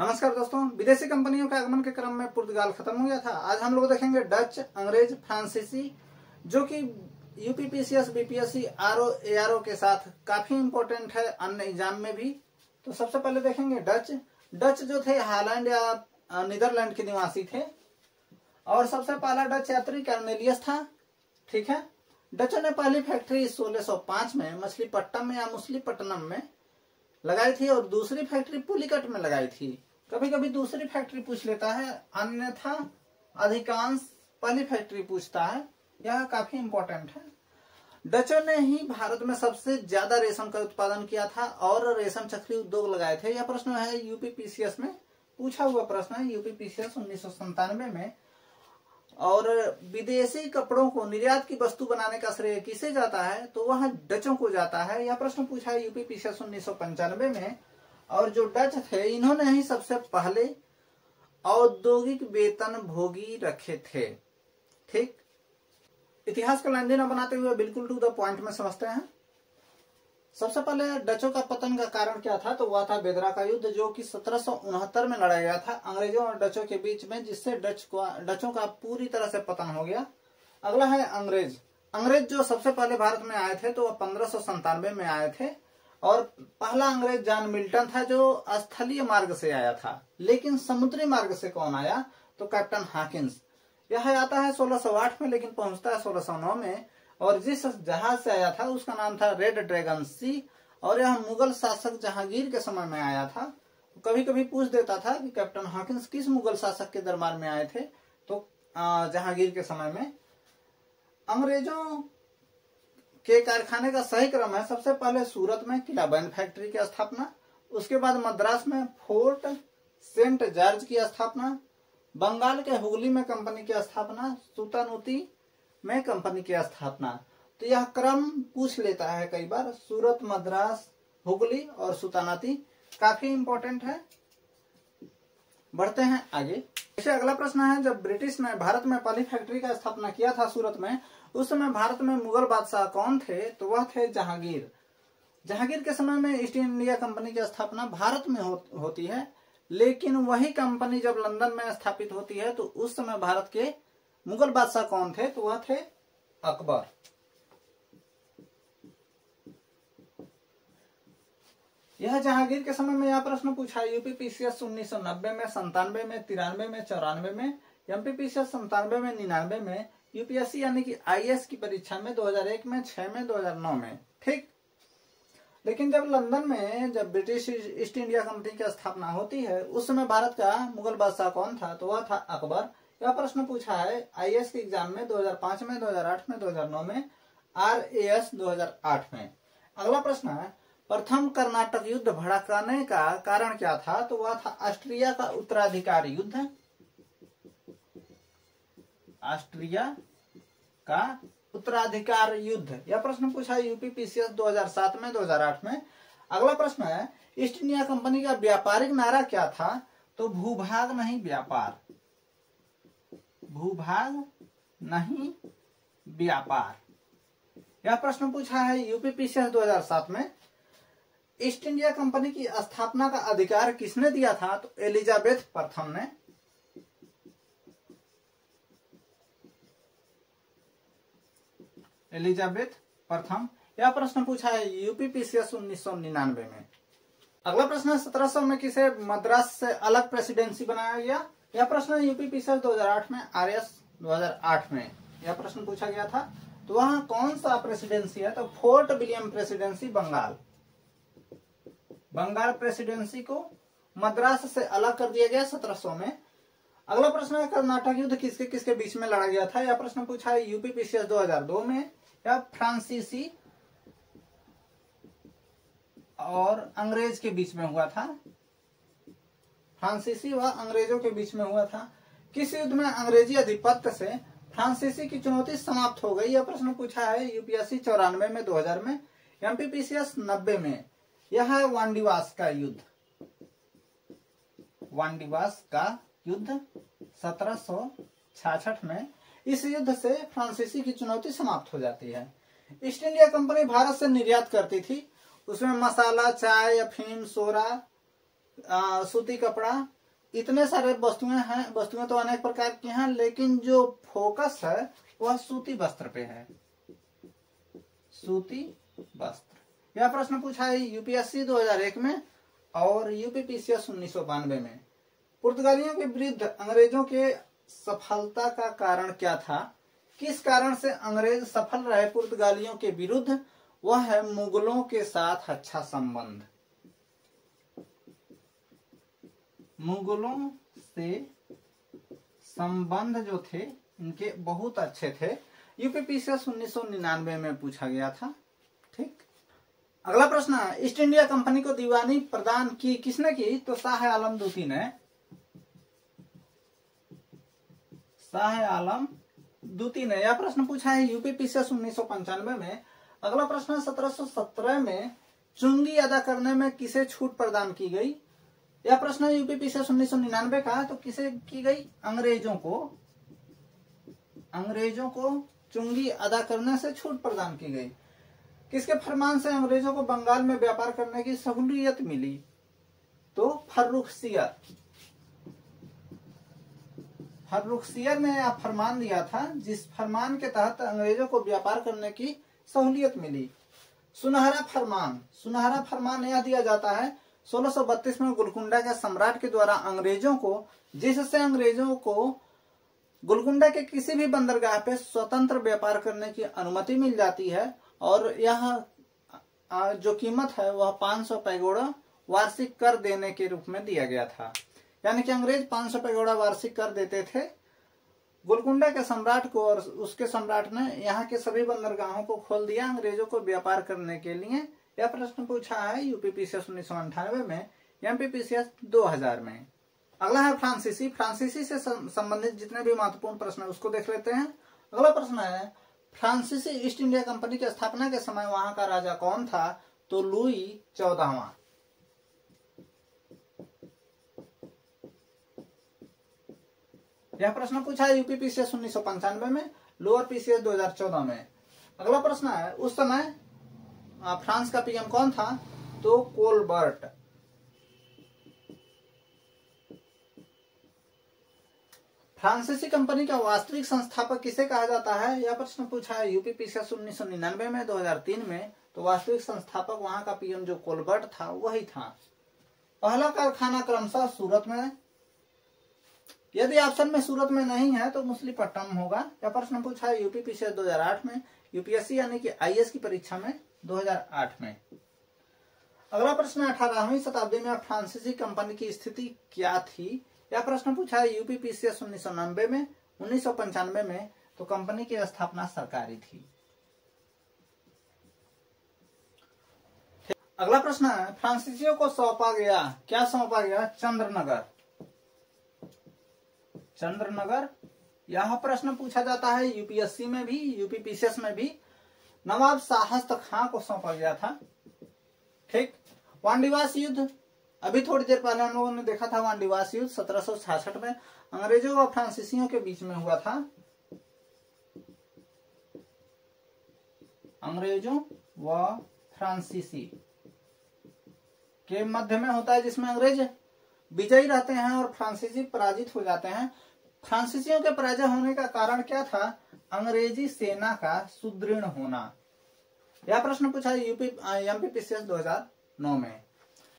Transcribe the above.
नमस्कार दोस्तों, विदेशी कंपनियों के आगमन के क्रम में पुर्तगाल खत्म हो गया था। आज हम लोग देखेंगे डच, अंग्रेज, फ्रांसीसी, जो कि यूपीपीसीएस, बीपीएससी, आरओ, एआरओ के साथ काफी इंपॉर्टेंट है अन्य एग्जाम में भी। तो सबसे पहले देखेंगे डच। डच जो थे हालैंड या नीदरलैंड के निवासी थे और सबसे पहला डच यात्री कॉर्नेलियस था। ठीक है, डचों ने पहली फैक्ट्री 1605 में मछलीपट्टनम या मुसलीपट्टनम में लगाई थी और दूसरी फैक्ट्री पुलिकट में लगाई थी। कभी कभी दूसरी फैक्ट्री पूछ लेता है, अन्यथा अधिकांश पहली फैक्ट्री पूछता है। यह काफी इंपॉर्टेंट है। डचों ने ही भारत में सबसे ज्यादा रेशम का उत्पादन किया था और रेशम चक्री उद्योग लगाए थे। यह प्रश्न है यूपीपीसीएस में पूछा हुआ प्रश्न है, यूपीपीसीएस 1997 में। और विदेशी कपड़ों को निर्यात की वस्तु बनाने का श्रेय किसे जाता है, तो वह डचों को जाता है। यह प्रश्न पूछा है यूपीपीसीएस 1995 में। और जो डच थे, इन्होंने ही सबसे पहले औद्योगिक वेतन भोगी रखे थे। ठीक, इतिहास को लाइन न बनाते हुए बिल्कुल टू द पॉइंट में समझते हैं। सबसे पहले डचों का पतन का कारण क्या था, तो वह था बेदरा का युद्ध, जो कि 1769 में लड़ा गया था अंग्रेजों और डचों के बीच में, जिससे डचों का पूरी तरह से पतन हो गया। अगला है अंग्रेज। अंग्रेज जो सबसे पहले भारत में आए थे तो वह 1597 में आए थे और पहला अंग्रेज जॉन मिल्टन था जो स्थलीय मार्ग से आया था। लेकिन समुद्री मार्ग से कौन आया, तो कैप्टन हॉकिंस। यह आता है 1608 में लेकिन पहुंचता है 1609 में। और जिस जहाज से आया था उसका नाम था रेड ड्रैगन सी और यह मुगल शासक जहांगीर के समय में आया था। कभी कभी पूछ देता था कि कैप्टन हॉकिंस किस मुगल शासक के दरबार में आए थे, तो जहांगीर के समय में। अंग्रेजों के कारखाने का सही क्रम है, सबसे पहले सूरत में किलाबंद फैक्ट्री की स्थापना, उसके बाद मद्रास में फोर्ट सेंट जॉर्ज की स्थापना, बंगाल के हुगली में कंपनी की स्थापना, सुतानुती में कंपनी की स्थापना। तो यह क्रम पूछ लेता है कई बार, सूरत, मद्रास, हुगली और सुतानाती, काफी इंपॉर्टेंट है। बढ़ते हैं आगे। इसे अगला प्रश्न है, जब ब्रिटिश ने भारत में पहली फैक्ट्री का स्थापना किया था सूरत में, उस समय भारत में मुगल बादशाह कौन थे, तो वह थे जहांगीर। जहांगीर के समय में ईस्ट इंडिया कंपनी की स्थापना भारत में होती है, लेकिन वही कंपनी जब लंदन में स्थापित होती है तो उस समय भारत के मुगल बादशाह कौन थे, तो वह थे अकबर। यह जहांगीर के समय में यह प्रश्न पूछा है यूपीपीसीएस 1990 में, 97 में, 93 में, 94 में, एमपीपीसीएस 97 में, 99 में, यूपीएससी यानी कि आईएएस की परीक्षा में 2001 में, 6 में, 2009 में। ठीक, लेकिन जब लंदन में जब ब्रिटिश ईस्ट इंडिया कंपनी की स्थापना होती है उस समय भारत का मुगल बादशाह कौन था, तो वह था अकबर। यह प्रश्न पूछा है आईएएस के एग्जाम में 2005 में, 2008 में, 2009 में, आरएएस 2008 में। अगला प्रश्न है, प्रथम कर्नाटक युद्ध भड़काने का कारण क्या था, तो वह था ऑस्ट्रिया का उत्तराधिकार युद्ध। ऑस्ट्रिया का उत्तराधिकार युद्ध, यह प्रश्न पूछा है यूपीपीसीएस 2007 में, 2008 में। अगला प्रश्न है, ईस्ट इंडिया कंपनी का व्यापारिक नारा क्या था, तो भूभाग नहीं व्यापार। भूभाग नहीं व्यापार, यह प्रश्न पूछा है यूपीपीसीएस 2007 में। ईस्ट इंडिया कंपनी की स्थापना का अधिकार किसने दिया था, तो एलिजाबेथ प्रथम ने। एलिजाबेथ प्रथम, यह प्रश्न पूछा है यूपीपीसीएस 1999 में। अगला प्रश्न है, 1700 में किसे मद्रास से अलग प्रेसिडेंसी बनाया गया। यह प्रश्न यूपीपीसीएस 2008 में, आरएस 2008 में यह प्रश्न पूछा गया था। तो वहां कौन सा प्रेसिडेंसी है, तो fort William presidency Bengal. Bengal presidency को मद्रास से अलग कर दिया गया 1700 में। अगला प्रश्न है, कर्नाटक युद्ध किसके किसके बीच में लड़ा गया था। यह प्रश्न पूछा है यूपीपीसीएस 2002 में। यह फ्रांसीसी और अंग्रेज के बीच में हुआ था। फ्रांसीसी व अंग्रेजों के बीच में हुआ था। किस युद्ध में अंग्रेजी आधिपत्य से फ्रांसीसी की चुनौती समाप्त हो गई। यह प्रश्न पूछा है यूपीएससी 94 में, 2000 में, एमपीपीसीएस 90 में। यह है वांडीवास का युद्ध। वांडीवास का युद्ध 1766 में। इस युद्ध से फ्रांसीसी की चुनौती समाप्त हो जाती है। ईस्ट इंडिया कंपनी भारत से निर्यात करती थी, उसमें मसाला, चाय, अफीम, सोरा, सूती कपड़ा, इतने सारे वस्तुएं हैं। वस्तुएं तो अनेक प्रकार की हैं, लेकिन जो फोकस है वह सूती वस्त्र पे है, सूती वस्त्र। यह प्रश्न पूछा है यूपीएससी 2001 में और यूपीपीसीएस 1992 में। पुर्तगालियों के विरुद्ध अंग्रेजों के सफलता का कारण क्या था? किस कारण से अंग्रेज सफल रहे पुर्तगालियों के विरुद्ध? वह है मुगलों के साथ अच्छा संबंध। मुगलों से संबंध जो थे इनके बहुत अच्छे थे। यूपीपीसीएस 1999 में पूछा गया था। ठीक, अगला प्रश्न है, ईस्ट इंडिया कंपनी को दीवानी प्रदान की किसने की? तो शाह आलम द्वितीय ने। शाह आलम द्वितीय ने। यह प्रश्न पूछा है यूपीपीसीएस 1995 में। अगला प्रश्न 1717 में चुंगी अदा करने में किसे छूट प्रदान की गई? यह प्रश्न यूपीपीसीएस 1999 का। तो किसे की गई? अंग्रेजों को। अंग्रेजों को चुंगी अदा करने से छूट प्रदान की गई। किसके फरमान से अंग्रेजों को बंगाल में व्यापार करने की सहूलियत मिली? तो फर्रुखसियर। फर्रुखसियर ने यह फरमान दिया था, जिस फरमान के तहत अंग्रेजों को व्यापार करने की सहूलियत मिली। सुनहरा फरमान। सुनहरा फरमान यह दिया जाता है 1632 में गोलकुंडा के सम्राट के द्वारा अंग्रेजों को, जिससे अंग्रेजों को गोलकुंडा के किसी भी बंदरगाह पे स्वतंत्र व्यापार करने की अनुमति मिल जाती है, और यह जो कीमत है वह 500 पैगोड़ा वार्षिक कर देने के रूप में दिया गया था। यानी कि अंग्रेज 500 पैगोड़ा वार्षिक कर देते थे गोलकुंडा के सम्राट को, और उसके सम्राट ने यहाँ के सभी बंदरगाहों को खोल दिया अंग्रेजों को व्यापार करने के लिए। यह प्रश्न पूछा है यूपीपीसीएस 1998 में, एमपीपीसीएस 2000 में। अगला है फ्रांसीसी। फ्रांसीसी से संबंधित जितने भी महत्वपूर्ण प्रश्न है उसको देख लेते हैं। अगला प्रश्न है, फ्रांसीसी ईस्ट इंडिया कंपनी की स्थापना के समय वहां का राजा कौन था? तो लुई 14वां। यह प्रश्न पूछा है यूपीपीसीएस 1995 में, लोअर पीसीएस 2014 में। अगला प्रश्न है, उस समय फ्रांस का पीएम कौन था? तो कोलबर्ट। फ्रांसीसी कंपनी का वास्तविक संस्थापक किसे कहा जाता है? यह प्रश्न पूछा है यूपीपीसीएस 1999 में, 2003 में। तो वास्तविक संस्थापक वहां का पीएम जो कोलबर्ट था वही था। पहला कारखाना क्रमशः सूरत में। यदि ऑप्शन में सूरत में नहीं है तो मछलीपट्टनम होगा। यह प्रश्न पूछा है यूपीपीसीएस 2008 में, यूपीएससी यानी कि आईएएस की परीक्षा में 2008 में। अगला प्रश्न 18वीं शताब्दी में फ्रांसीसी कंपनी की स्थिति क्या थी? यह प्रश्न पूछा है यूपीपीसीएस 1990 में, 1995 में। तो कंपनी की स्थापना सरकारी थी। अगला प्रश्न है, फ्रांसीसियों को सौंपा गया, क्या सौंपा गया? चंद्रनगर। चंद्रनगर। यह प्रश्न पूछा जाता है यूपीएससी में भी, यूपीपीसीएस में भी। नवाब शाहस्त खां को सौंपा गया था। ठीक। वांडीवास युद्ध, अभी थोड़ी देर पहले हम लोगों ने देखा था। वांडीवास युद्ध 1766 में अंग्रेजों और फ्रांसीसियों के बीच में हुआ था। अंग्रेजों व फ्रांसीसी के मध्य में होता है, जिसमें अंग्रेज विजयी रहते हैं और फ्रांसीसी पराजित हो जाते हैं। फ्रांसीसियों के पराजय होने का कारण क्या था? अंग्रेजी सेना का सुदृढ़ होना। यह प्रश्न पूछा एमपीपीसीएस 2009 में।